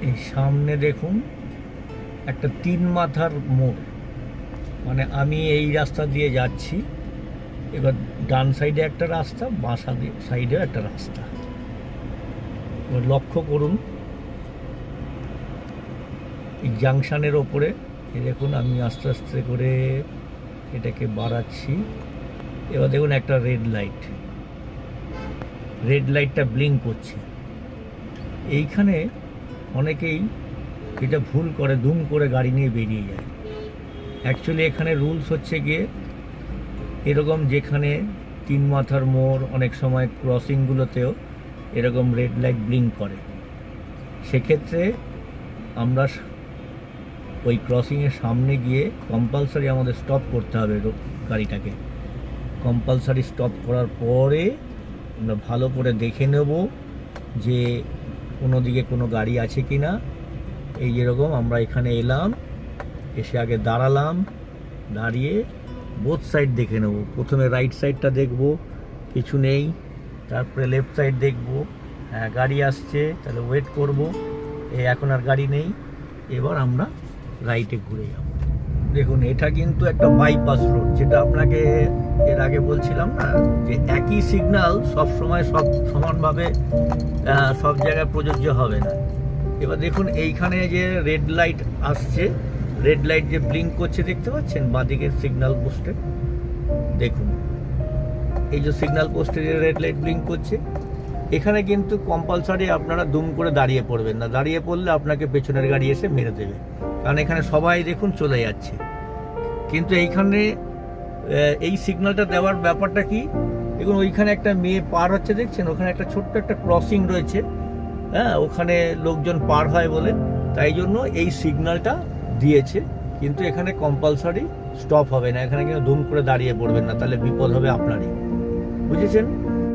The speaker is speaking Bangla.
এই সামনে দেখুন একটা 3 মাথার মোড়, মানে আমি এই রাস্তা দিয়ে যাচ্ছি, এবার ডান সাইডে একটা রাস্তা, বাঁ সাইডে একটা রাস্তা। এবার লক্ষ্য করুন এই জাংশনের ওপরে, এই দেখুন আমি আস্তে আস্তে করে এটাকে বাড়াচ্ছি। এবার দেখুন একটা রেড লাইটটা ব্লিঙ্ক করছে। এইখানে অনেকেই এটা ভুল করে, দুম করে গাড়ি নিয়ে বেরিয়ে যায়। অ্যাকচুয়ালি এখানে রুলস হচ্ছে গিয়ে এরকম, যেখানে 3 মাথার মোড়, অনেক সময় ক্রসিংগুলোতেও এরকম রেড লাইট ব্লিঙ্ক করে, সেক্ষেত্রে আমরা ওই ক্রসিংয়ের সামনে গিয়ে কম্পালসারি আমাদের স্টপ করতে হবে গাড়িটাকে। কম্পালসারি স্টপ করার পরে আমরা ভালো করে দেখে নেব যে কোনো দিকে কোনো গাড়ি আছে কি না। এই যেরকম আমরা এখানে এলাম, এসে আগে দাঁড়ালাম, দাঁড়িয়ে বোথ সাইড দেখে নেব। প্রথমে রাইট সাইডটা দেখব, কিছু নেই। তারপরে লেফট সাইড দেখব, হ্যাঁ গাড়ি আসছে, তাহলে ওয়েট করব। এখন আর গাড়ি নেই, এবার আমরা রাইটে ঘুরে যাব। দেখুন এটা কিন্তু একটা বাইপাস রোড, যেটা আপনাকে এর আগে বলছিলাম না, যে একই সিগন্যাল সবসময় সমানভাবে সব জায়গায় প্রযোজ্য হবে না। এবার দেখুন এইখানে যে রেড লাইট আসছে, রেড লাইট যে ব্লিঙ্ক করছে দেখতে পাচ্ছেন বাঁদিকের সিগন্যাল পোস্টে। দেখুন এই যে সিগন্যাল পোস্টে যে রেড লাইট ব্লিঙ্ক করছে, এখানে কিন্তু কম্পালসারি আপনারা দুম করে দাঁড়িয়ে পড়বেন না। দাঁড়িয়ে পড়লে আপনাকে পেছনের গাড়ি এসে মেরে দেবে, কারণ এখানে সবাই দেখুন চলে যাচ্ছে। কিন্তু এইখানে এই সিগন্যালটা দেওয়ার ব্যাপারটা কি, দেখুন ওইখানে একটা মেয়ে পার হচ্ছে দেখছেন, ওখানে একটা ছোট্ট একটা ক্রসিং রয়েছে, হ্যাঁ ওখানে লোকজন পার হয় বলে, তাই জন্য এই সিগন্যালটা দিয়েছে। কিন্তু এখানে কম্পালসারি স্টপ হবে না, এখানে কিন্তু দুম করে দাঁড়িয়ে পড়বেন না, তাহলে বিপদ হবে আপনারই। বুঝেছেন?